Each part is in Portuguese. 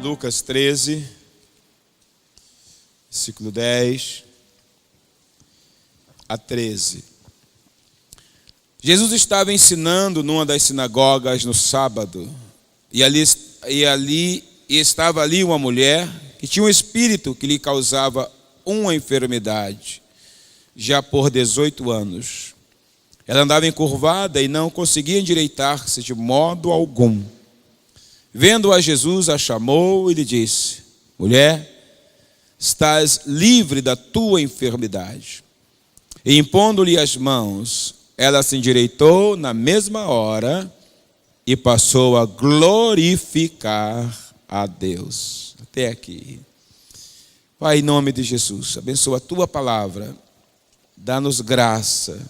Lucas 13, versículo 10 a 13. Jesus estava ensinando numa das sinagogas no sábado, e estava ali uma mulher que tinha um espírito que lhe causava uma enfermidade, já por 18 anos. Ela andava encurvada e não conseguia endireitar-se de modo algum. Vendo-a, Jesus a chamou e lhe disse: mulher, estás livre da tua enfermidade. E impondo-lhe as mãos, ela se endireitou na mesma hora e passou a glorificar a Deus. Até aqui. Pai, em nome de Jesus, abençoa a tua palavra, dá-nos graça,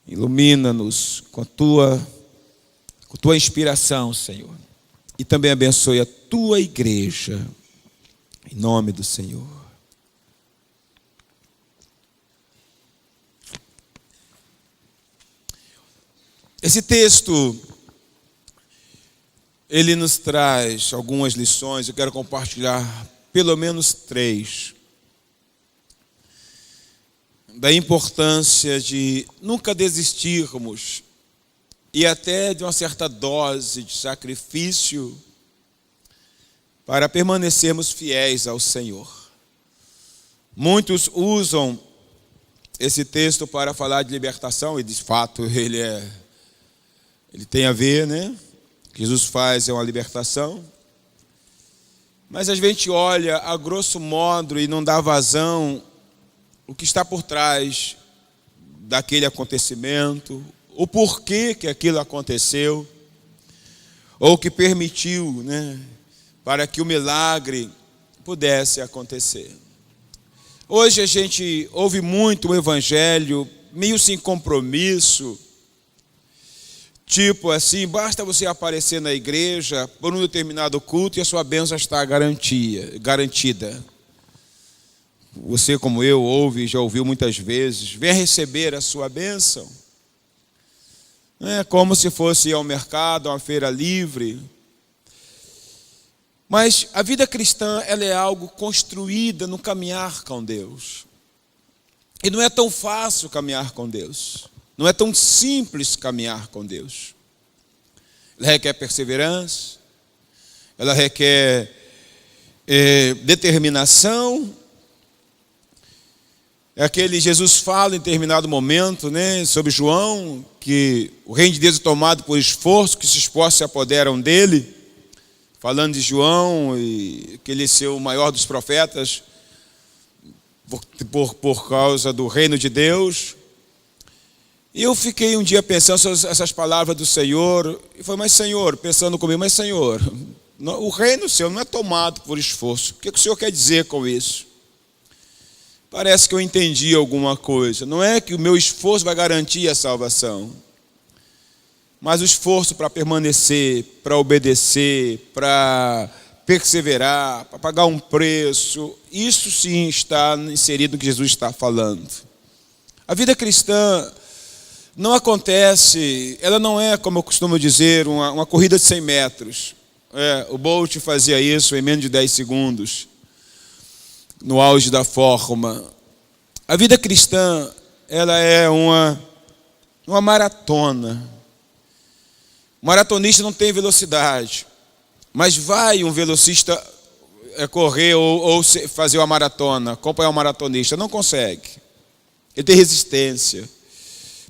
ilumina-nos com a tua inspiração, Senhor. E também abençoe a tua igreja, em nome do Senhor. Esse texto, ele nos traz algumas lições. Eu quero compartilhar pelo menos 3. Da importância de nunca desistirmos e até de uma certa dose de sacrifício para permanecermos fiéis ao Senhor. Muitos usam esse texto para falar de libertação, e de fato ele tem a ver, né? O que Jesus faz é uma libertação. Mas a gente olha a grosso modo e não dá vazão o que está por trás daquele acontecimento, o porquê que aquilo aconteceu, ou o que permitiu, né, para que o milagre pudesse acontecer. Hoje a gente ouve muito o evangelho meio sem compromisso, tipo assim, basta você aparecer na igreja por um determinado culto e a sua bênção está garantida. Você, como eu, ouve e já ouviu muitas vezes: venha receber a sua bênção. É como se fosse ir ao mercado, a uma feira livre. Mas a vida cristã, ela é algo construída no caminhar com Deus. E não é tão fácil caminhar com Deus. Não é tão simples caminhar com Deus. Ela requer perseverança, ela requer determinação. É aquele Jesus fala em determinado momento, né, sobre João, que o reino de Deus é tomado por esforço, que os esforços se apoderam dele. Falando de João, e que ele ser o maior dos profetas por causa do reino de Deus. E eu fiquei um dia pensando sobre essas palavras do Senhor, e falei: mas Senhor, pensando comigo, mas Senhor, o reino seu não é tomado por esforço. O que o Senhor quer dizer com isso? Parece que eu entendi alguma coisa. Não é que o meu esforço vai garantir a salvação, mas o esforço para permanecer, para obedecer, para perseverar, para pagar um preço, isso sim está inserido no que Jesus está falando. A vida cristã não acontece, ela não é, como eu costumo dizer, uma corrida de 100 metros. O Bolt fazia isso em menos de 10 segundos. No auge da forma. A vida cristã, ela é uma maratona. O maratonista não tem velocidade, mas vai um velocista correr ou fazer uma maratona, acompanhar um maratonista, não consegue. Ele tem resistência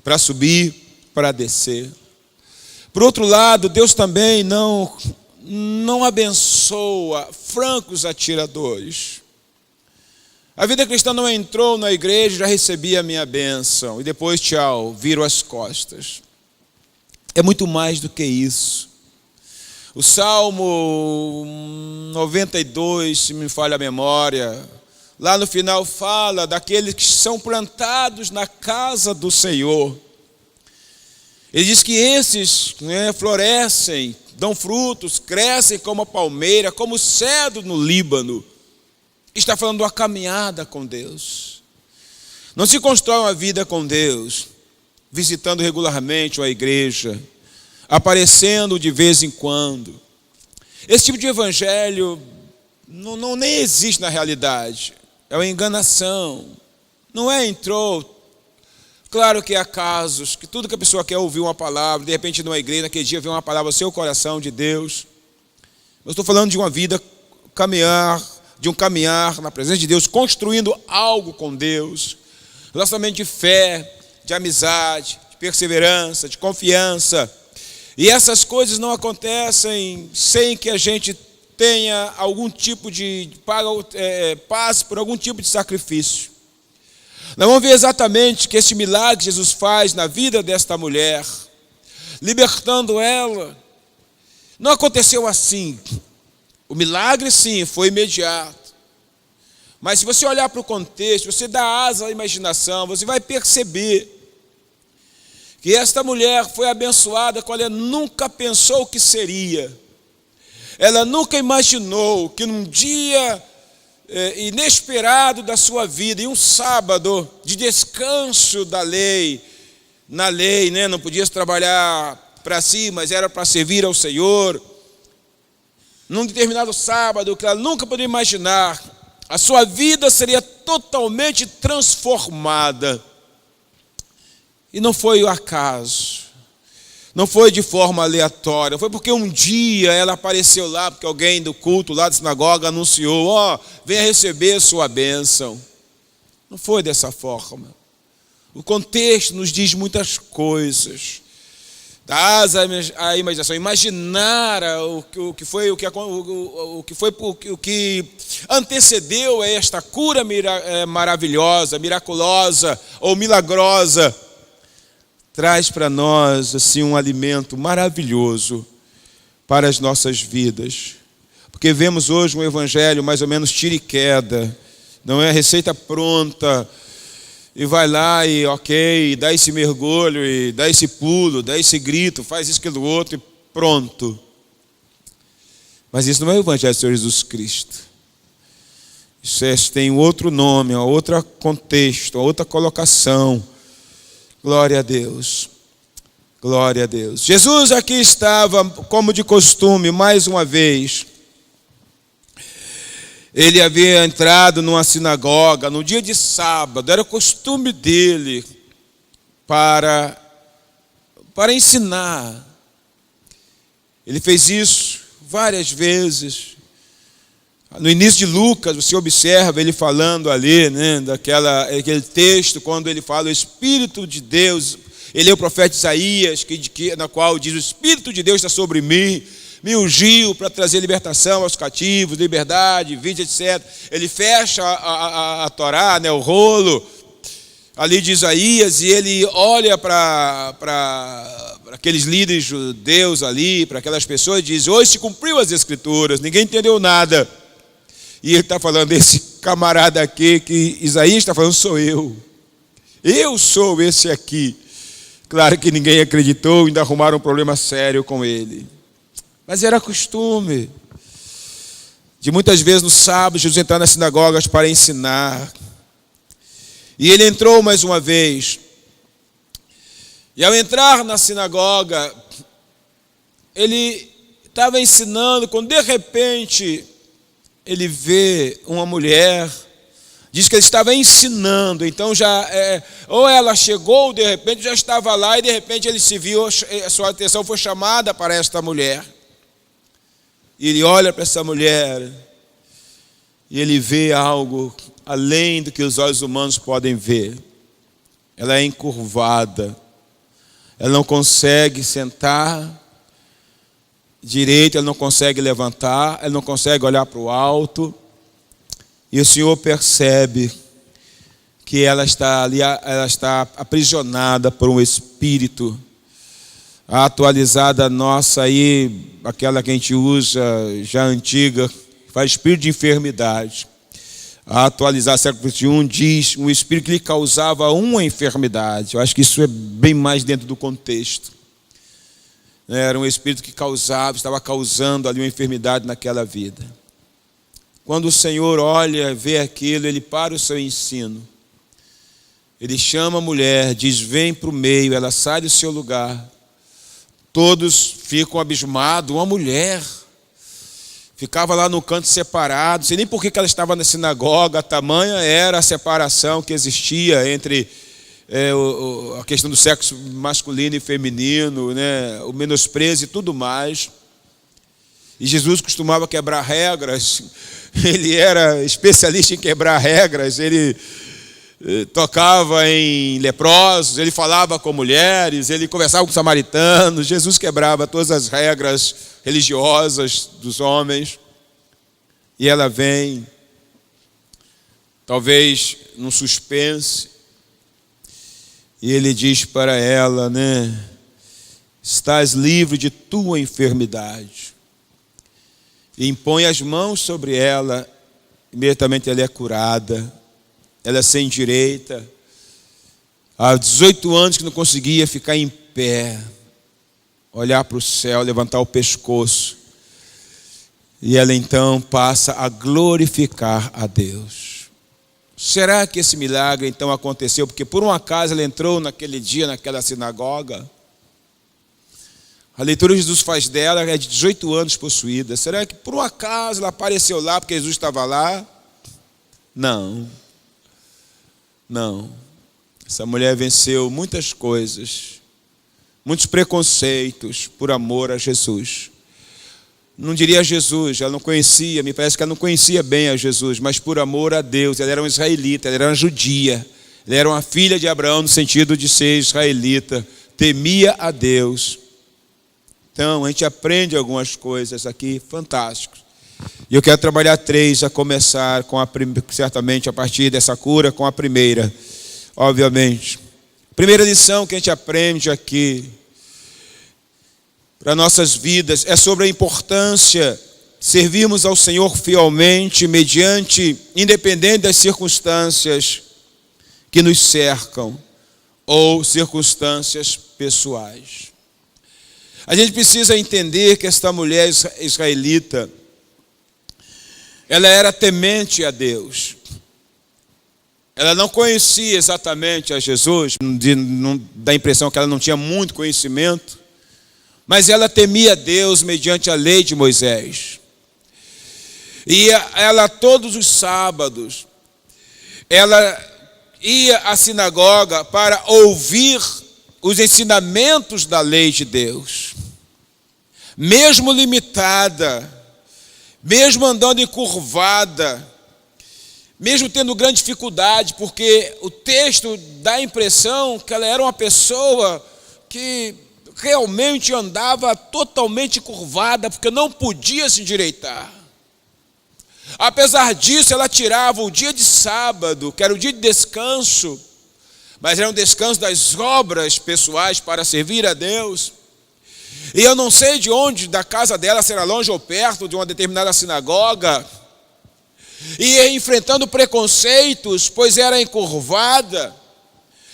para subir, para descer. Por outro lado, Deus também não abençoa francos atiradores. A vida cristã não entrou na igreja, já recebi a minha bênção, e depois, tchau, viro as costas. É muito mais do que isso. O Salmo 92, se me falha a memória, lá no final fala daqueles que são plantados na casa do Senhor. Ele diz que esses florescem, dão frutos, crescem como a palmeira, como o cedro no Líbano. Está falando de uma caminhada com Deus. Não se constrói uma vida com Deus visitando regularmente uma igreja, aparecendo de vez em quando. Esse tipo de evangelho nem existe na realidade. É uma enganação. Não entrou. Claro que há casos que tudo que a pessoa quer ouvir uma palavra, de repente numa igreja, naquele dia vem uma palavra ao seu coração de Deus. Eu estou falando de uma vida de um caminhar na presença de Deus, construindo algo com Deus. Relacionamento de fé, de amizade, de perseverança, de confiança. E essas coisas não acontecem sem que a gente tenha algum tipo passe por algum tipo de sacrifício. Nós vamos ver exatamente que esse milagre que Jesus faz na vida desta mulher, libertando ela, não aconteceu assim. O milagre, sim, foi imediato. Mas se você olhar para o contexto, você dá asa à imaginação, você vai perceber que esta mulher foi abençoada quando ela nunca pensou que seria. Ela nunca imaginou que num dia inesperado da sua vida, em um sábado de descanso da lei, na lei, né? Não podia trabalhar para si, mas era para servir ao Senhor. Num determinado sábado, que ela nunca poderia imaginar, a sua vida seria totalmente transformada. E não foi o acaso, não foi de forma aleatória, foi porque um dia ela apareceu lá, porque alguém do culto lá da sinagoga anunciou, venha receber sua bênção. Não foi dessa forma. O contexto nos diz muitas coisas. Dá asa à imaginação, imaginar o que antecedeu a esta cura maravilhosa, miraculosa ou milagrosa, traz para nós assim um alimento maravilhoso para as nossas vidas. Porque vemos hoje um evangelho mais ou menos tira e queda, não é receita pronta, e vai lá e dá esse mergulho, e dá esse pulo, dá esse grito, faz isso, aquilo, outro e pronto. Mas isso não é o evangelho do Senhor Jesus Cristo. Isso tem outro nome, outro contexto, outra colocação. Glória a Deus. Glória a Deus. Jesus aqui estava, como de costume, mais uma vez. Ele havia entrado numa sinagoga no dia de sábado, era costume dele para ensinar. Ele fez isso várias vezes. No início de Lucas, você observa ele falando ali, né, aquele texto, quando ele fala o Espírito de Deus, ele é o profeta Isaías, na qual diz: o Espírito de Deus está sobre mim, me ungiu para trazer libertação aos cativos, liberdade, vida, etc. Ele fecha a Torá, né, o rolo ali de Isaías, e ele olha para aqueles líderes judeus ali, para aquelas pessoas, e diz: hoje se cumpriu as Escrituras, ninguém entendeu nada. E ele está falando, esse camarada aqui, que Isaías está falando, sou eu. Eu sou esse aqui. Claro que ninguém acreditou, ainda arrumaram um problema sério com ele. Mas era costume de muitas vezes no sábado Jesus entrar nas sinagogas para ensinar. E ele entrou mais uma vez. E ao entrar na sinagoga, ele estava ensinando, quando de repente ele vê uma mulher, diz que ele estava ensinando, então ou ela chegou, de repente já estava lá, e de repente ele se viu, a sua atenção foi chamada para esta mulher. E ele olha para essa mulher, e ele vê algo além do que os olhos humanos podem ver. Ela é encurvada, ela não consegue sentar direito, ela não consegue levantar, ela não consegue olhar para o alto. E o Senhor percebe que ela está ali, ela está aprisionada por um espírito. A atualizada nossa aí, aquela que a gente usa já antiga, faz espírito de enfermidade. A atualizada século XXI diz um espírito que lhe causava uma enfermidade. Eu acho que isso é bem mais dentro do contexto. Era um espírito que estava causando ali uma enfermidade naquela vida. Quando o Senhor olha, vê aquilo, ele para o seu ensino. Ele chama a mulher, diz: vem para o meio, ela sai do seu lugar. Todos ficam abismados, uma mulher. ficava lá no canto separado. Não sei nem por que ela estava na sinagoga, tamanha era a separação que existia entre a questão do sexo masculino e feminino, né, o menosprezo e tudo mais. E Jesus costumava quebrar regras, ele era especialista em quebrar regras, ele tocava em leprosos, ele falava com mulheres, ele conversava com samaritanos. Jesus quebrava todas as regras religiosas dos homens. E ela vem, talvez num suspense, e ele diz para ela, né, estás livre de tua enfermidade. E impõe as mãos sobre ela, imediatamente ela é curada. Ela é sem direita, há 18 anos que não conseguia ficar em pé, olhar para o céu, levantar o pescoço. E ela então passa a glorificar a Deus. Será que esse milagre então aconteceu porque por um acaso ela entrou naquele dia naquela sinagoga? A leitura que Jesus faz dela é de 18 anos possuída. Será que por um acaso ela apareceu lá porque Jesus estava lá? Não. Não, essa mulher venceu muitas coisas, muitos preconceitos por amor a Jesus. Não diria a Jesus, ela não conhecia, me parece que ela não conhecia bem a Jesus, mas por amor a Deus. Ela era uma israelita, ela era uma judia, ela era uma filha de Abraão no sentido de ser israelita, temia a Deus. Então a gente aprende algumas coisas aqui fantásticas. E eu quero trabalhar 3, a começar com certamente a partir dessa cura, com a primeira, obviamente. Primeira lição que a gente aprende aqui para nossas vidas é sobre a importância de servirmos ao Senhor fielmente, independente das circunstâncias que nos cercam ou circunstâncias pessoais. A gente precisa entender que esta mulher israelita, ela era temente a Deus. Ela não conhecia exatamente a Jesus, dá a impressão que ela não tinha muito conhecimento, mas ela temia a Deus mediante a lei de Moisés. E ela todos os sábados, ela ia à sinagoga para ouvir os ensinamentos da lei de Deus. Mesmo limitada, mesmo andando encurvada, mesmo tendo grande dificuldade, porque o texto dá a impressão que ela era uma pessoa que realmente andava totalmente curvada, porque não podia se endireitar. Apesar disso, ela tirava o dia de sábado, que era o dia de descanso, mas era um descanso das obras pessoais para servir a Deus. E eu não sei de onde, da casa dela, se era longe ou perto de uma determinada sinagoga, e enfrentando preconceitos, pois era encurvada,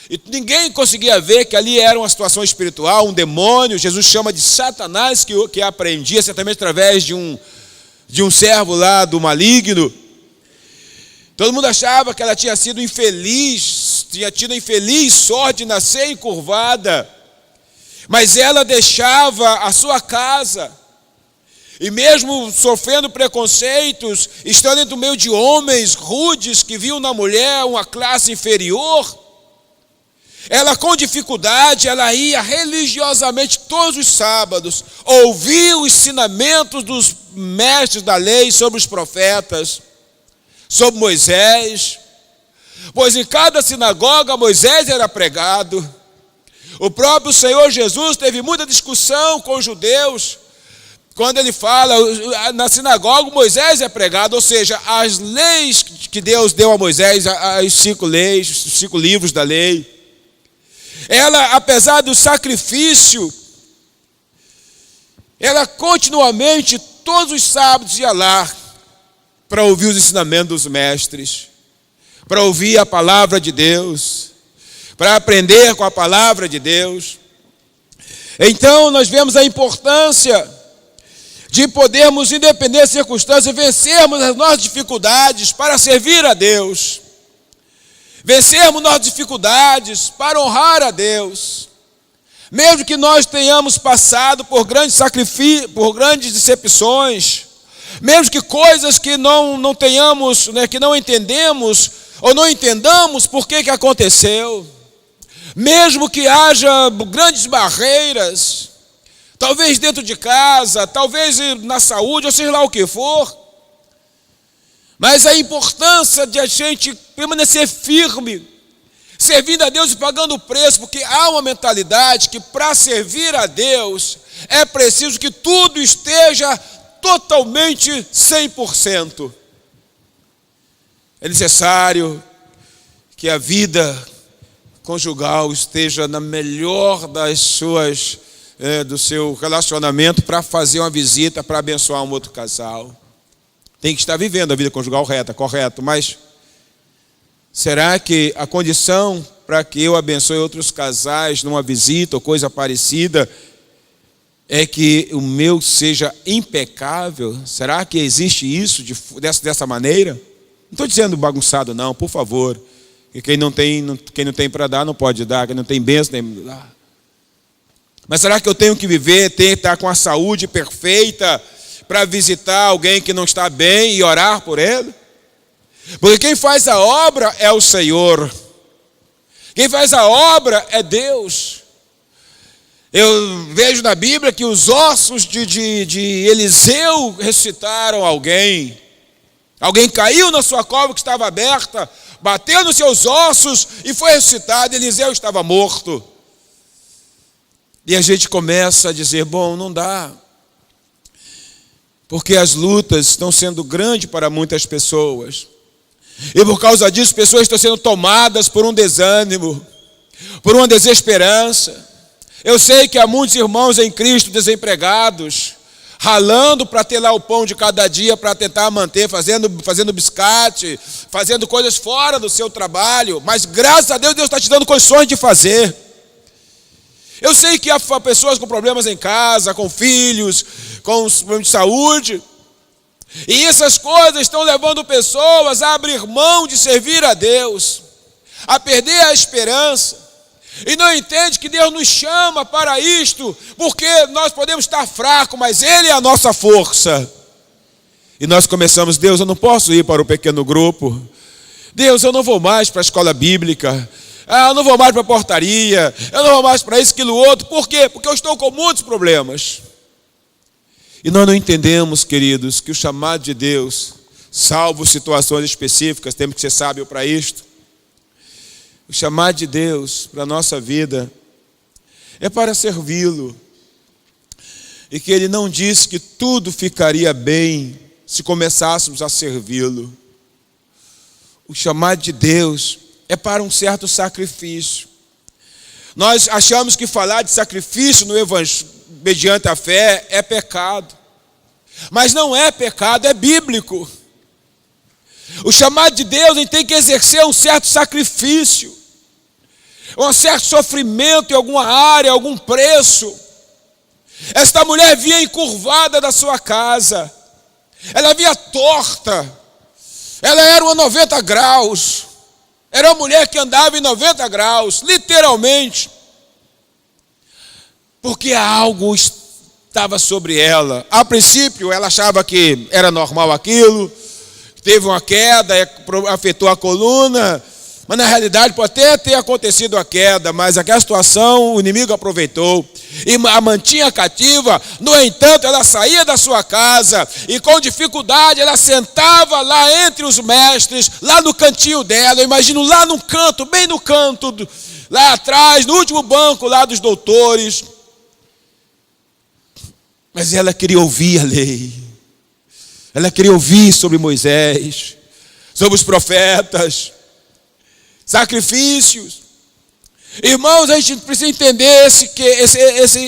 e ninguém conseguia ver que ali era uma situação espiritual, um demônio. Jesus chama de Satanás, que aprendia certamente através de um servo lá do maligno. Todo mundo achava que ela tinha sido infeliz, tinha tido a infeliz sorte de nascer encurvada, mas ela deixava a sua casa, e mesmo sofrendo preconceitos, estando no meio de homens rudes que viam na mulher uma classe inferior, ela com dificuldade, ela ia religiosamente todos os sábados, ouvir os ensinamentos dos mestres da lei sobre os profetas, sobre Moisés, pois em cada sinagoga Moisés era pregado. O próprio Senhor Jesus teve muita discussão com os judeus, quando ele fala, na sinagoga Moisés é pregado, ou seja, as leis que Deus deu a Moisés, as 5 leis, os 5 livros da lei. Ela, apesar do sacrifício, ela continuamente, todos os sábados ia lá, para ouvir os ensinamentos dos mestres, para ouvir a palavra de Deus, para aprender com a palavra de Deus. Então nós vemos a importância de podermos, independente das circunstâncias, vencermos as nossas dificuldades para servir a Deus, vencermos nossas dificuldades para honrar a Deus, mesmo que nós tenhamos passado por grandes sacrifícios, por grandes decepções, mesmo que coisas que não tenhamos, né, que não entendemos, ou não entendamos por que aconteceu, mesmo que haja grandes barreiras, talvez dentro de casa, talvez na saúde, ou seja lá o que for, mas a importância de a gente permanecer firme, servindo a Deus e pagando o preço, porque há uma mentalidade que para servir a Deus é preciso que tudo esteja totalmente 100%. É necessário que a vida conjugal esteja na melhor das suas, do seu relacionamento para fazer uma visita, para abençoar um outro casal. Tem que estar vivendo a vida conjugal correto, mas será que a condição para que eu abençoe outros casais numa visita ou coisa parecida é que o meu seja impecável? Será que existe isso dessa maneira? Não estou dizendo bagunçado não, por favor. E quem não tem para dar não pode dar, quem não tem bênção nem dar. Mas será que eu tenho que viver, estar com a saúde perfeita para visitar alguém que não está bem e orar por ele? Porque quem faz a obra é o Senhor. Quem faz a obra é Deus. Eu vejo na Bíblia que os ossos de Eliseu ressuscitaram alguém. Alguém caiu na sua cova que estava aberta, bateu nos seus ossos e foi ressuscitado. Eliseu estava morto. E a gente começa a dizer, bom, não dá. Porque as lutas estão sendo grandes para muitas pessoas. E por causa disso, pessoas estão sendo tomadas por um desânimo, por uma desesperança. Eu sei que há muitos irmãos em Cristo desempregados, ralando para ter lá o pão de cada dia, para tentar manter, fazendo biscate, fazendo coisas fora do seu trabalho. Mas graças a Deus, Deus está te dando condições de fazer. Eu sei que há pessoas com problemas em casa, com filhos, com problemas de saúde. E essas coisas estão levando pessoas a abrir mão de servir a Deus, a perder a esperança. E não entende que Deus nos chama para isto, porque nós podemos estar fracos, mas Ele é a nossa força. E nós começamos, Deus, eu não posso ir para o pequeno grupo. Deus, eu não vou mais para a escola bíblica. Eu não vou mais para a portaria. Eu não vou mais para isso, aquilo, outro. Por quê? Porque eu estou com muitos problemas. E nós não entendemos, queridos, que o chamado de Deus, salvo situações específicas, temos que ser sábios para isto. O chamado de Deus para a nossa vida é para servi-lo. E que Ele não disse que tudo ficaria bem se começássemos a servi-lo. O chamado de Deus é para um certo sacrifício. Nós achamos que falar de sacrifício no Evangelho, mediante a fé, é pecado. Mas não é pecado, é bíblico. O chamado de Deus, ele tem que exercer um certo sacrifício, um certo sofrimento em alguma área, algum preço. Esta mulher vinha encurvada da sua casa, ela vinha torta, ela era uma 90 graus, era uma mulher que andava em 90 graus, literalmente, porque algo estava sobre ela. A princípio ela achava que era normal aquilo, teve uma queda, afetou a coluna, mas na realidade pode até ter acontecido a queda, mas aquela situação o inimigo aproveitou e a mantinha cativa. No entanto, ela saía da sua casa e com dificuldade ela sentava lá entre os mestres, lá no cantinho dela. Eu imagino lá no canto, bem no canto, lá atrás, no último banco lá dos doutores. Mas ela queria ouvir a lei, ela queria ouvir sobre Moisés, sobre os profetas, sacrifícios. Irmãos, a gente precisa entender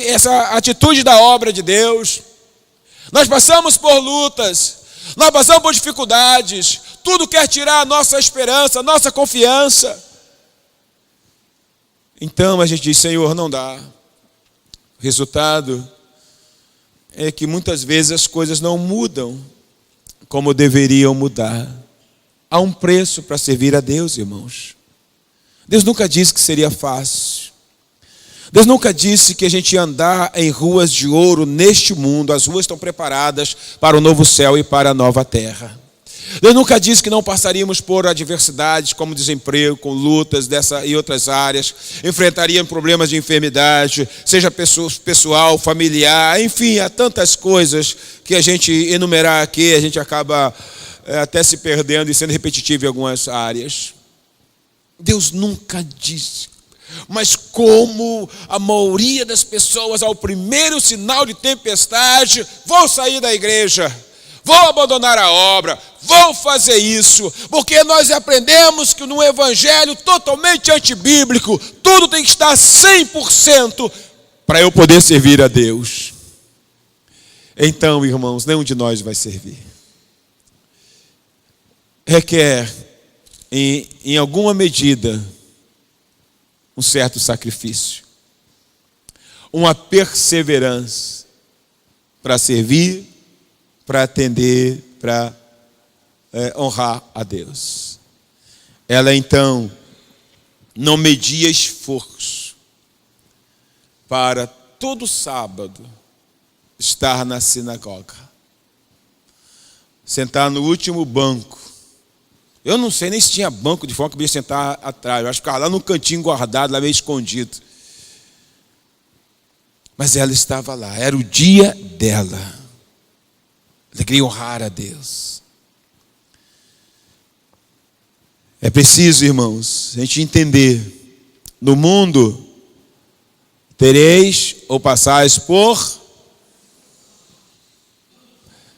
essa atitude da obra de Deus. Nós passamos por lutas, nós passamos por dificuldades, tudo quer tirar a nossa esperança, a nossa confiança. Então a gente diz, Senhor, não dá. O resultado é que muitas vezes as coisas não mudam como deveriam mudar. Há um preço para servir a Deus, irmãos. Deus nunca disse que seria fácil. Deus nunca disse que a gente ia andar em ruas de ouro neste mundo. As ruas estão preparadas para o novo céu e para a nova terra. Deus nunca disse que não passaríamos por adversidades como desemprego, com lutas dessa e outras áreas, enfrentaríamos problemas de enfermidade, seja pessoal, familiar, enfim, há tantas coisas que a gente enumerar aqui, a gente acaba até se perdendo e sendo repetitivo em algumas áreas. Deus nunca disse. Mas como a maioria das pessoas, ao primeiro sinal de tempestade, vão sair da igreja, vão abandonar a obra, vão fazer isso, porque nós aprendemos que no evangelho totalmente antibíblico, tudo tem que estar 100% para eu poder servir a Deus. Então, irmãos, nenhum de nós vai servir. Requer, em alguma medida, um certo sacrifício, uma perseverança para servir, para atender, para honrar a Deus. Ela então não media esforço para todo sábado estar na sinagoga, sentar no último banco. Eu não sei nem se tinha banco de forma que eu ia sentar atrás. Eu acho que ficava lá no cantinho guardado, lá meio escondido. Mas ela estava lá, era o dia dela. Ela queria honrar a Deus. É preciso, irmãos, a gente entender. No mundo, tereis ou passais por...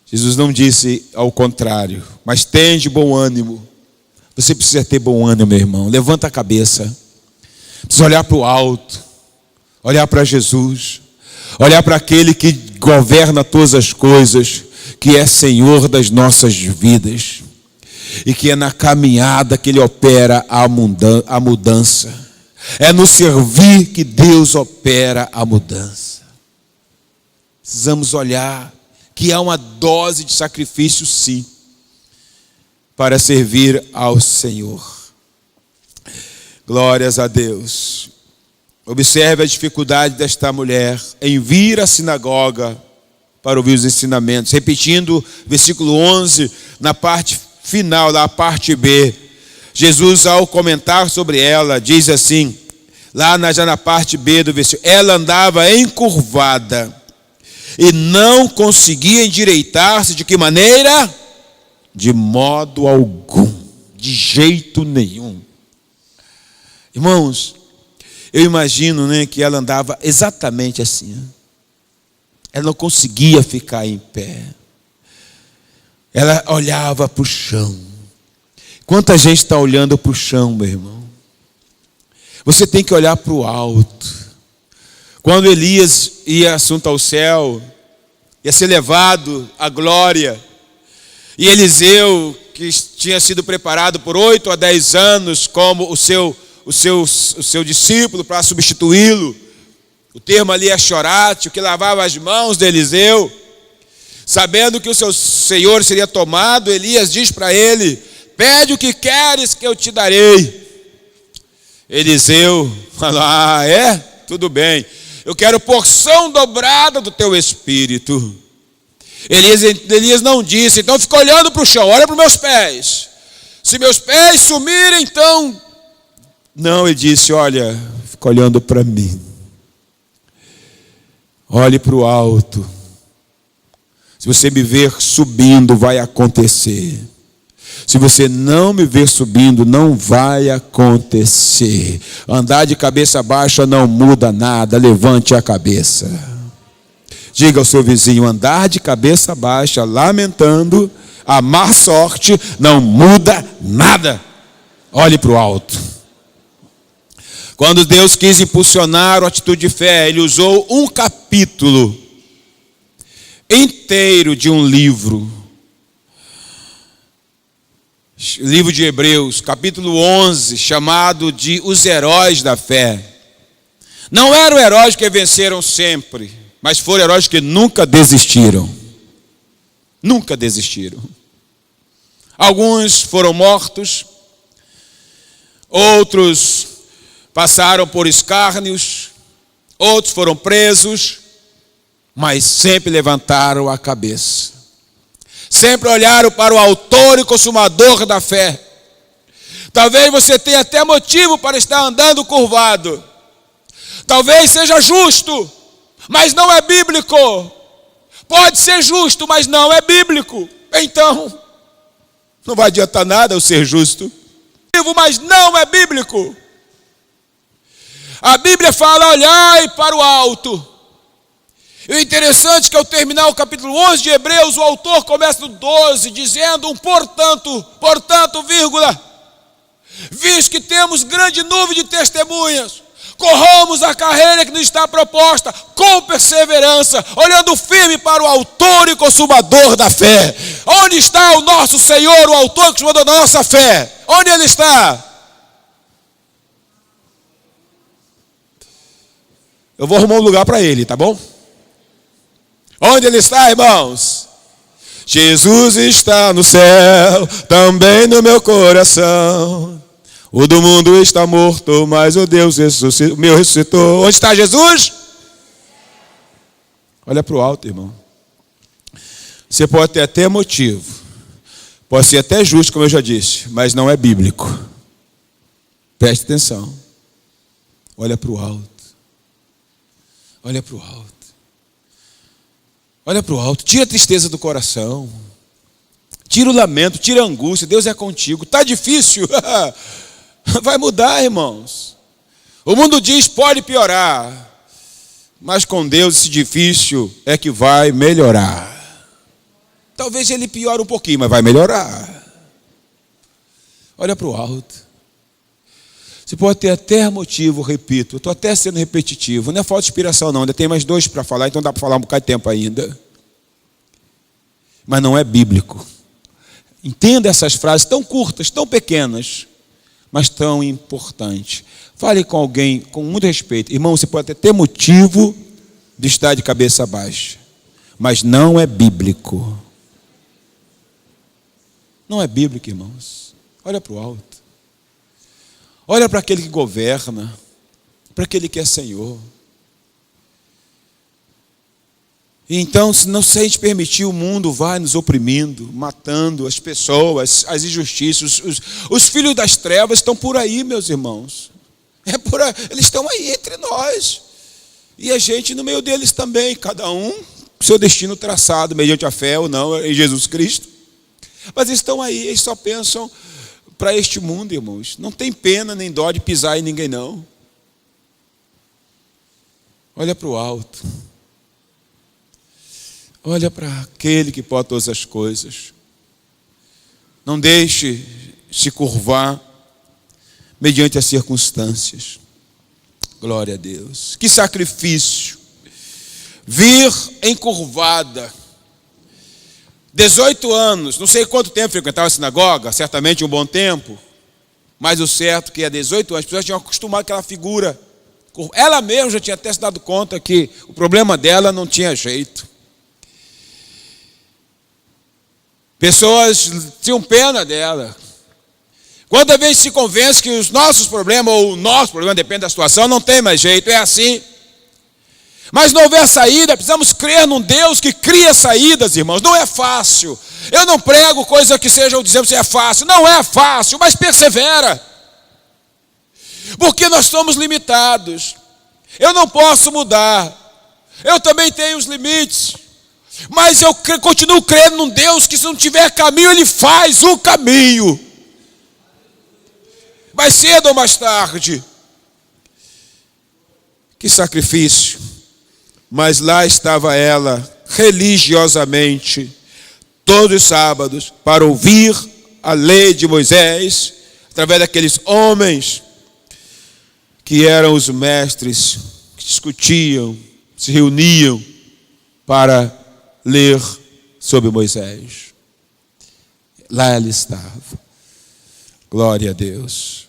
Jesus não disse ao contrário, mas tende bom ânimo. Você precisa ter bom ânimo, meu irmão. Levanta a cabeça. Precisa olhar para o alto. Olhar para Jesus. Olhar para aquele que governa todas as coisas. Que é Senhor das nossas vidas. E que é na caminhada que Ele opera a mudança. É no servir que Deus opera a mudança. Precisamos olhar que há uma dose de sacrifício, sim, para servir ao Senhor. Glórias a Deus. Observe a dificuldade desta mulher em vir à sinagoga para ouvir os ensinamentos. Repetindo, versículo 11, na parte final, na parte B. Jesus, ao comentar sobre ela, diz assim, já na parte B do versículo, ela andava encurvada e não conseguia endireitar-se. De que maneira? De modo algum, de jeito nenhum. Irmãos, eu imagino, que ela andava exatamente assim. Ela não conseguia ficar em pé. Ela olhava para o chão. Quanta gente está olhando para o chão, meu irmão? Você tem que olhar para o alto. Quando Elias ia assunto ao céu, ia ser levado à glória, e Eliseu, que tinha sido preparado por 8 a 10 anos como o seu discípulo para substituí-lo, o termo ali é chorate, o que lavava as mãos de Eliseu, sabendo que o seu senhor seria tomado, Elias diz para ele, pede o que queres que eu te darei. Eliseu falou, tudo bem, eu quero porção dobrada do teu espírito. Elias não disse, então fica olhando para o chão, olha para os meus pés. Se meus pés sumirem, então... Não, ele disse, olha, fica olhando para mim. Olhe para o alto. Se você me ver subindo, vai acontecer. Se você não me ver subindo, não vai acontecer. Andar de cabeça baixa não muda nada, levante a cabeça. Diga ao seu vizinho, andar de cabeça baixa, lamentando, a má sorte não muda nada. Olhe para o alto. Quando Deus quis impulsionar a atitude de fé, Ele usou um capítulo inteiro de um livro. Livro de Hebreus, capítulo 11, chamado de Os Heróis da Fé. Não eram heróis que venceram sempre, mas foram heróis que nunca desistiram. Nunca desistiram. Alguns foram mortos, outros passaram por escárnios, outros foram presos, mas sempre levantaram a cabeça. Sempre olharam para o autor e consumador da fé. Talvez você tenha até motivo para estar andando curvado. Talvez seja justo, mas não é bíblico. Pode ser justo, mas não é bíblico. Então, não vai adiantar nada eu ser justo. Mas não é bíblico. A Bíblia fala, olhai para o alto. E o interessante é que ao terminar o capítulo 11 de Hebreus, o autor começa no 12, dizendo portanto, vírgula, visto que temos grande nuvem de testemunhas, corramos a carreira que nos está proposta com perseverança, olhando firme para o autor e consumador da fé. Onde está o nosso Senhor, o autor e consumador da nossa fé? Onde Ele está? Eu vou arrumar um lugar para Ele, tá bom? Onde Ele está, irmãos? Jesus está no céu, também no meu coração. O do mundo está morto, mas o Deus ressuscitou, o meu ressuscitou. Onde está Jesus? Olha para o alto, irmão. Você pode ter até motivo, pode ser até justo, como eu já disse, mas não é bíblico. Preste atenção. Olha para o alto. Olha para o alto. Olha para o alto. Tira a tristeza do coração. Tira o lamento, tira a angústia. Deus é contigo. Está difícil. Vai mudar, irmãos. O mundo diz pode piorar, mas com Deus esse difícil é que vai melhorar. Talvez ele piore um pouquinho, mas vai melhorar. Olha para o alto. Você pode ter até motivo, repito, eu estou até sendo repetitivo, não é falta de inspiração não, ainda tem mais 2 para falar, então dá para falar um bocado de tempo ainda. Mas não é bíblico. Entenda essas frases tão curtas, tão pequenas, mas tão importante. Fale com alguém com muito respeito. Irmão, você pode até ter motivo de estar de cabeça baixa, mas não é bíblico. Não é bíblico, irmãos. Olha para o alto. Olha para aquele que governa, para aquele que é Senhor. Então, se a gente permitir, o mundo vai nos oprimindo, matando as pessoas, as injustiças. Os filhos das trevas estão por aí, meus irmãos. Eles estão aí entre nós. E a gente no meio deles também, cada um com seu destino traçado, mediante a fé ou não, em Jesus Cristo. Mas eles estão aí, eles só pensam para este mundo, irmãos. Não tem pena nem dó de pisar em ninguém, não. Olha para o alto. Olha para aquele que pode todas as coisas. Não deixe se curvar mediante as circunstâncias. Glória a Deus. Que sacrifício. Vir encurvada. 18 anos, não sei quanto tempo frequentava a sinagoga, certamente um bom tempo. Mas o certo é que há 18 anos as pessoas tinham acostumado com aquela figura. Ela mesma já tinha até se dado conta que o problema dela não tinha jeito. Pessoas tinham pena dela. Quantas vezes se convence que os nossos problemas, ou o nosso problema, depende da situação, não tem mais jeito, é assim. Mas não houver saída, precisamos crer num Deus que cria saídas, irmãos. Não é fácil. Eu não prego coisa que seja dizendo que é fácil. Não é fácil, mas persevera. Porque nós somos limitados. Eu não posso mudar. Eu também tenho os limites. Mas eu continuo crendo num Deus que se não tiver caminho, Ele faz o caminho. Mais cedo ou mais tarde. Que sacrifício. Mas lá estava ela, religiosamente, todos os sábados, para ouvir a lei de Moisés, através daqueles homens que eram os mestres, que discutiam, se reuniam para ler sobre Moisés. Lá ela estava. Glória a Deus.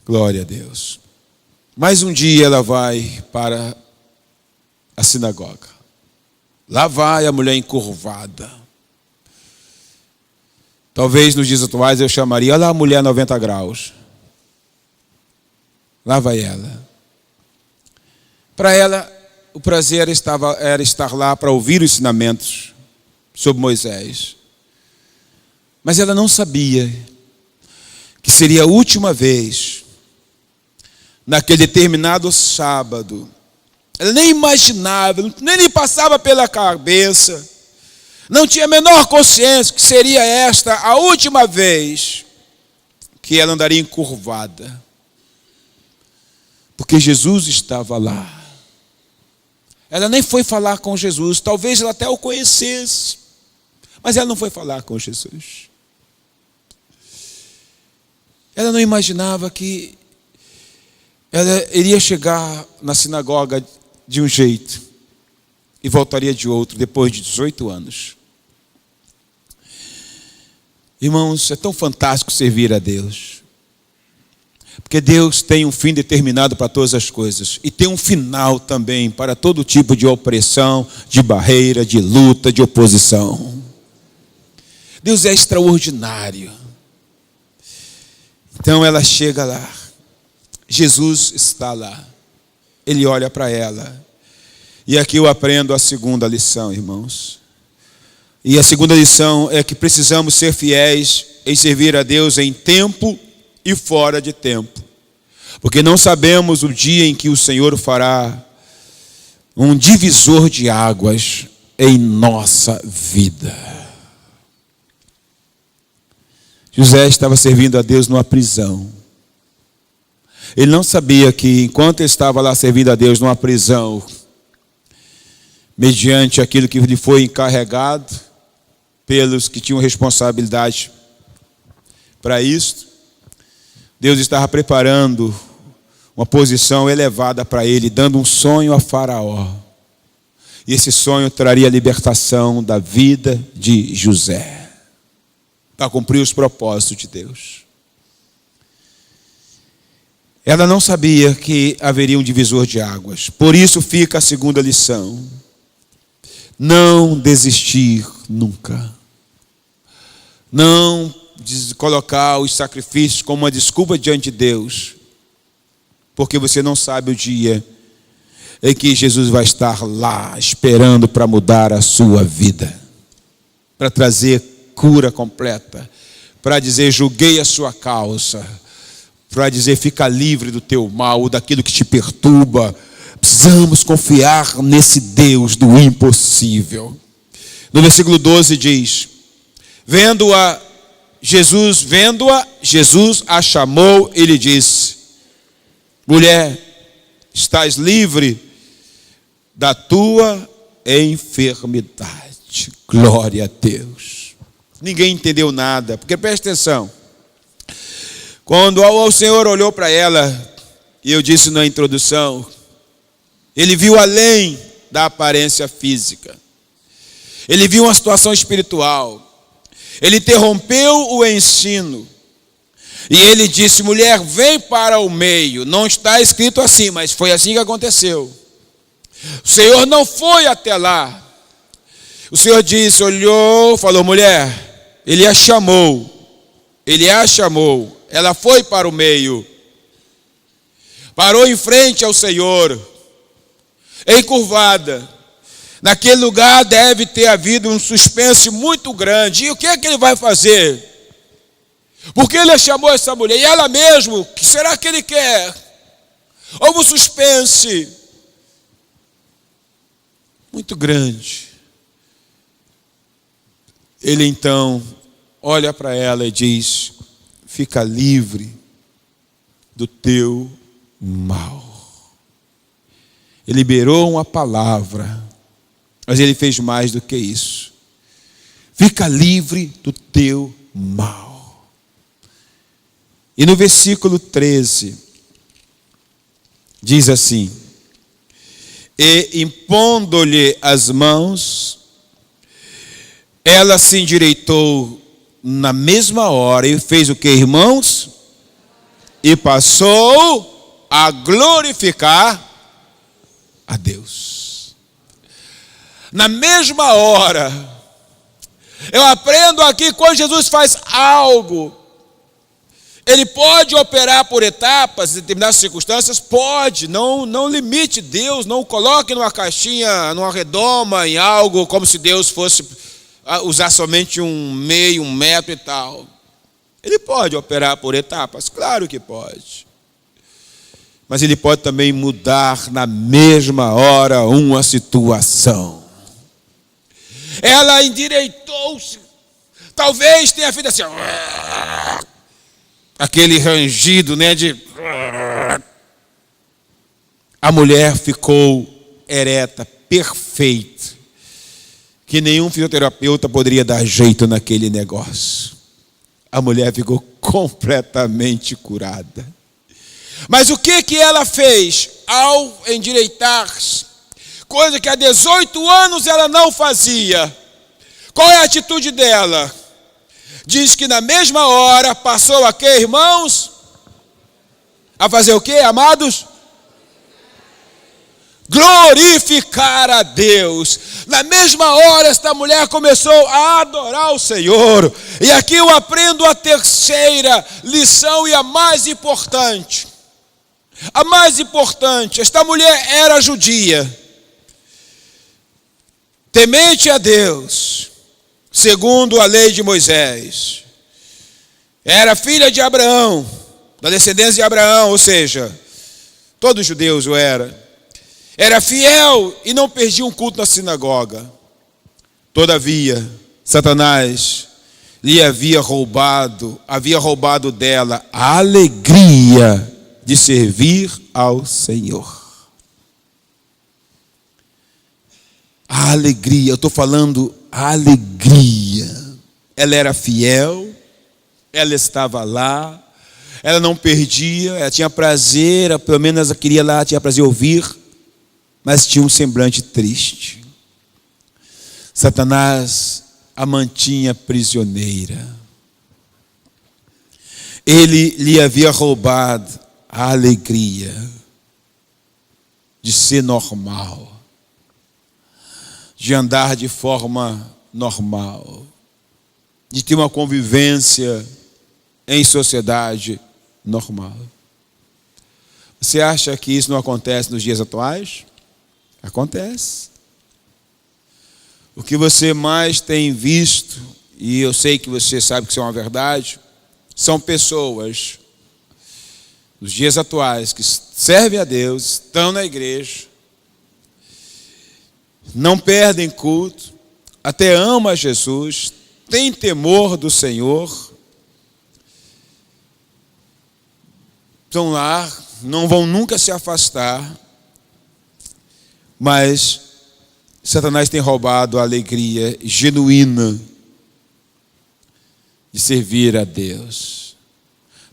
Glória a Deus. Mais um dia ela vai para a sinagoga. Lá vai a mulher encurvada. Talvez nos dias atuais eu chamaria, olha lá a mulher 90 graus. Lá vai ela. Para ela, o prazer era estar lá para ouvir os ensinamentos sobre Moisés. Mas ela não sabia que seria a última vez, naquele determinado sábado. Ela nem imaginava, nem lhe passava pela cabeça, não tinha a menor consciência que seria esta a última vez que ela andaria encurvada. Porque Jesus estava lá. Ela nem foi falar com Jesus, talvez ela até o conhecesse, mas ela não foi falar com Jesus. Ela não imaginava que ela iria chegar na sinagoga de um jeito e voltaria de outro depois de 18 anos. Irmãos, é tão fantástico servir a Deus. Porque Deus tem um fim determinado para todas as coisas. E tem um final também para todo tipo de opressão, de barreira, de luta, de oposição. Deus é extraordinário. Então ela chega lá. Jesus está lá. Ele olha para ela. E aqui eu aprendo a segunda lição, irmãos. E a segunda lição é que precisamos ser fiéis em servir a Deus em tempo e fora de tempo. Porque não sabemos o dia em que o Senhor fará um divisor de águas em nossa vida. José estava servindo a Deus numa prisão. Ele não sabia que enquanto ele estava lá servindo a Deus numa prisão, mediante aquilo que lhe foi encarregado pelos que tinham responsabilidade para isso, Deus estava preparando uma posição elevada para ele, dando um sonho a Faraó. E esse sonho traria a libertação da vida de José, para cumprir os propósitos de Deus. Ela não sabia que haveria um divisor de águas. Por isso fica a segunda lição. Não desistir nunca. Não colocar os sacrifícios como uma desculpa diante de Deus, porque você não sabe o dia em que Jesus vai estar lá esperando para mudar a sua vida, para trazer cura completa, para dizer julguei a sua causa, para dizer fica livre do teu mal, daquilo que te perturba. Precisamos confiar nesse Deus do impossível. No versículo 12 diz: vendo-a, Jesus a chamou e lhe disse: mulher, estás livre da tua enfermidade. Glória a Deus. Ninguém entendeu nada, porque preste atenção. Quando o Senhor olhou para ela, e eu disse na introdução, ele viu além da aparência física. Ele viu uma situação espiritual. Ele interrompeu o ensino. E ele disse: mulher, vem para o meio. Não está escrito assim, mas foi assim que aconteceu. O Senhor não foi até lá. O Senhor disse, olhou, falou: mulher. Ele a chamou. Ela foi para o meio. Parou em frente ao Senhor, encurvada. Naquele lugar deve ter havido um suspense muito grande. E o que é que ele vai fazer? Porque ele chamou essa mulher, e ela mesmo, o que será que ele quer? Houve um suspense muito grande. Ele então olha para ela e diz: fica livre do teu mal. Ele liberou uma palavra, mas ele fez mais do que isso. Fica livre do teu mal. E no versículo 13, diz assim: e impondo-lhe as mãos, ela se endireitou na mesma hora e fez o que, irmãos? E passou a glorificar a Deus. Na mesma hora. Eu aprendo aqui quando Jesus faz algo, Ele pode operar por etapas, em determinadas circunstâncias? Pode, não limite Deus, não coloque numa caixinha, numa redoma, em algo, como se Deus fosse usar somente um metro e tal. Ele pode operar por etapas, claro que pode. Mas ele pode também mudar na mesma hora uma situação. Ela endireitou-se, talvez tenha feito assim, aquele rangido, né, a mulher ficou ereta, perfeita, que nenhum fisioterapeuta poderia dar jeito naquele negócio. A mulher ficou completamente curada. Mas o que ela fez ao endireitar-se? Coisa que há 18 anos ela não fazia. Qual é a atitude dela? Diz que na mesma hora passou a quê, irmãos? A fazer o quê, amados? Glorificar a Deus. Na mesma hora esta mulher começou a adorar o Senhor. E aqui eu aprendo a terceira lição e a mais importante. A mais importante, esta mulher era judia, temente a Deus, segundo a lei de Moisés. Era filha de Abraão, da descendência de Abraão, ou seja, todos os judeus o eram. Era fiel e não perdia um culto na sinagoga. Todavia, Satanás lhe havia roubado dela a alegria de servir ao Senhor. A alegria, eu estou falando a alegria. Ela era fiel, ela estava lá, ela não perdia, ela tinha prazer, ela, pelo menos ela queria lá, tinha prazer ouvir, mas tinha um semblante triste. Satanás a mantinha prisioneira. Ele lhe havia roubado a alegria de ser normal, de andar de forma normal, de ter uma convivência em sociedade normal. Você acha que isso não acontece nos dias atuais? Acontece. O que você mais tem visto, e eu sei que você sabe que isso é uma verdade, são pessoas nos dias atuais que servem a Deus, estão na igreja, não perdem culto, até amam a Jesus, têm temor do Senhor, estão lá, não vão nunca se afastar, mas Satanás tem roubado a alegria genuína de servir a Deus.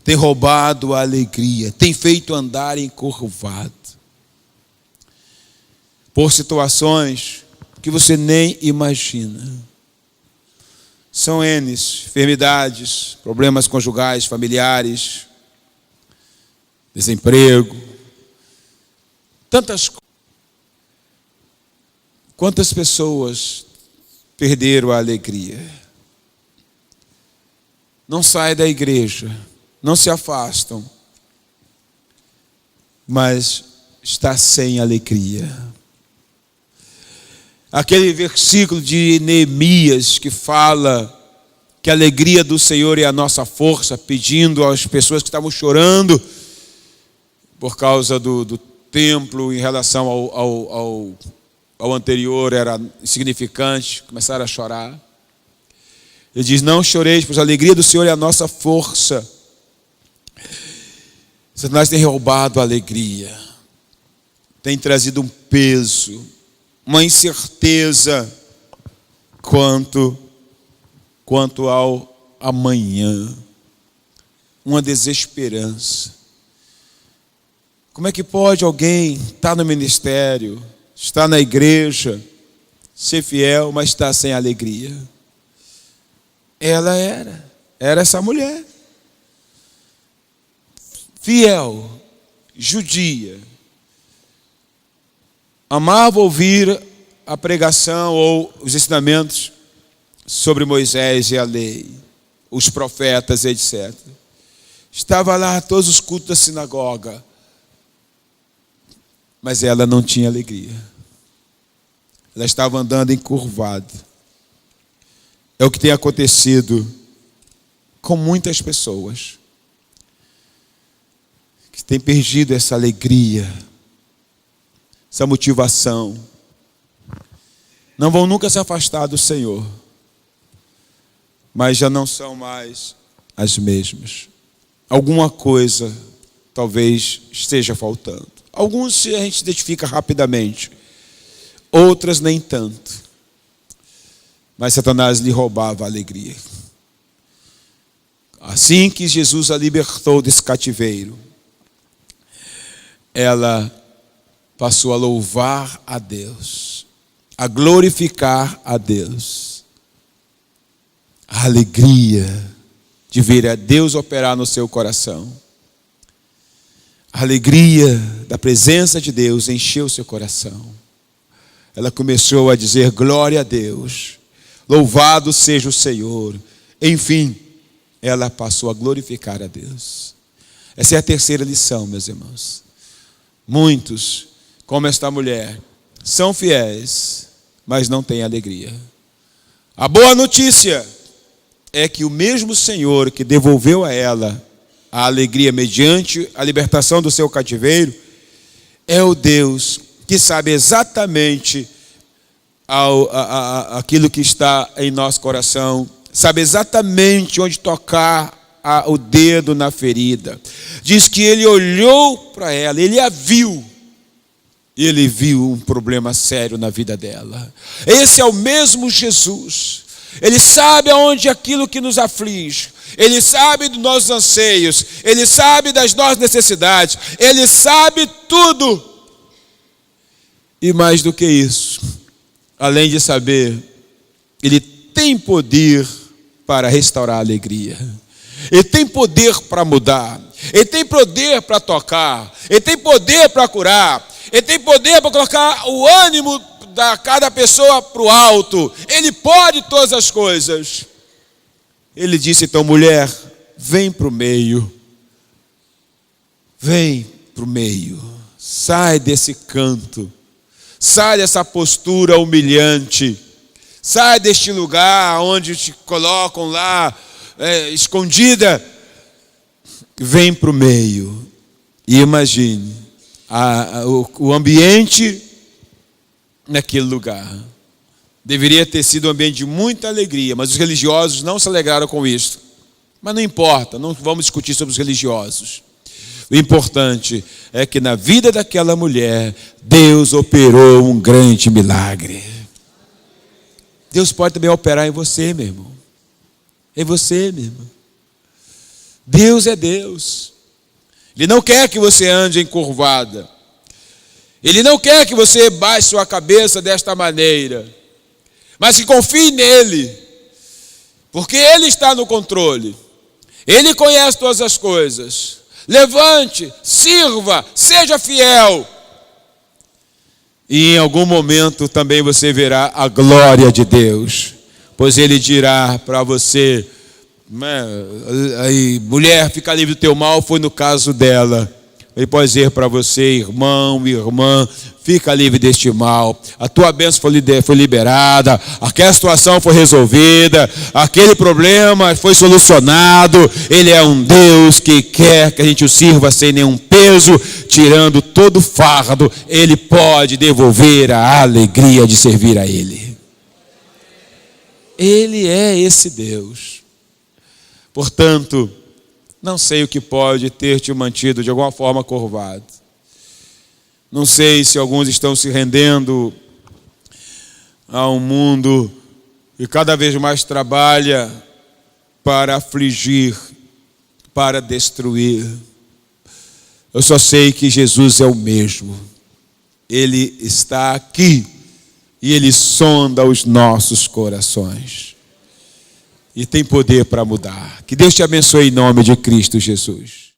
Tem roubado a alegria, tem feito andar encurvado por situações que você nem imagina. São enfermidades, problemas conjugais, familiares, desemprego, tantas coisas. Quantas pessoas perderam a alegria? Não saem da igreja, não se afastam, mas está sem alegria. Aquele versículo de Neemias que fala que a alegria do Senhor é a nossa força, pedindo às pessoas que estavam chorando por causa do templo em relação ao anterior, era insignificante, começaram a chorar. Ele diz: não choreis, pois a alegria do Senhor é a nossa força. Satanás tem roubado a alegria, tem trazido um peso, uma incerteza quanto ao amanhã, uma desesperança. Como é que pode alguém estar no ministério, estar na igreja, ser fiel, mas estar sem alegria? Ela era essa mulher. Fiel, judia, amava ouvir a pregação ou os ensinamentos sobre Moisés e a lei, os profetas, etc. estava lá todos os cultos da sinagoga, mas ela não tinha alegria. Ela estava andando encurvada. É o que tem acontecido com muitas pessoas que têm perdido essa alegria, essa motivação. Não vão nunca se afastar do Senhor, mas já não são mais as mesmas. Alguma coisa talvez esteja faltando. Alguns a gente identifica rapidamente, outras nem tanto. Mas Satanás lhe roubava a alegria. Assim que Jesus a libertou desse cativeiro, ela passou a louvar a Deus, a glorificar a Deus. A alegria de ver a Deus operar no seu coração. A alegria da presença de Deus encheu seu coração. Ela começou a dizer: glória a Deus, louvado seja o Senhor. Enfim, ela passou a glorificar a Deus. Essa é a terceira lição, meus irmãos. Muitos, como esta mulher, são fiéis, mas não têm alegria. A boa notícia é que o mesmo Senhor que devolveu a ela a alegria mediante a libertação do seu cativeiro, é o Deus que sabe exatamente aquilo que está em nosso coração, sabe exatamente onde tocar o dedo na ferida. Diz que ele olhou para ela, ele a viu, e ele viu um problema sério na vida dela. Esse é o mesmo Jesus. Ele sabe aonde aquilo que nos aflige, Ele sabe dos nossos anseios, Ele sabe das nossas necessidades, Ele sabe tudo. E mais do que isso, além de saber, Ele tem poder para restaurar a alegria. Ele tem poder para mudar, Ele tem poder para tocar, Ele tem poder para curar, Ele tem poder para colocar o ânimo da cada pessoa para o alto. Ele pode todas as coisas. Ele disse então: mulher, vem para o meio. Vem para o meio. Sai desse canto. Sai dessa postura humilhante. Sai deste lugar onde te colocam lá, escondida. Vem para o meio. E imagine o ambiente naquele lugar. Deveria ter sido um ambiente de muita alegria, mas os religiosos não se alegraram com isso. Mas não importa, não vamos discutir sobre os religiosos. O importante é que na vida daquela mulher, Deus operou um grande milagre. Deus pode também operar em você, meu irmão. Em você, meu irmão. Deus é Deus. Ele não quer que você ande encurvada. Ele não quer que você baixe sua cabeça desta maneira, mas que confie nele, porque Ele está no controle. Ele conhece todas as coisas. Levante, sirva, seja fiel. E em algum momento também você verá a glória de Deus, pois Ele dirá para você: mulher, fica livre do teu mal. Foi no caso dela. Ele pode dizer para você: irmão, irmã, fica livre deste mal. A tua bênção foi liberada, aquela situação foi resolvida, aquele problema foi solucionado. Ele é um Deus que quer que a gente o sirva sem nenhum peso, tirando todo o fardo. Ele pode devolver a alegria de servir a Ele. Ele é esse Deus. Portanto, não sei o que pode ter te mantido de alguma forma curvado. Não sei se alguns estão se rendendo a um mundo que cada vez mais trabalha para afligir, para destruir. Eu só sei que Jesus é o mesmo. Ele está aqui e Ele sonda os nossos corações. E tem poder para mudar. Que Deus te abençoe em nome de Cristo Jesus.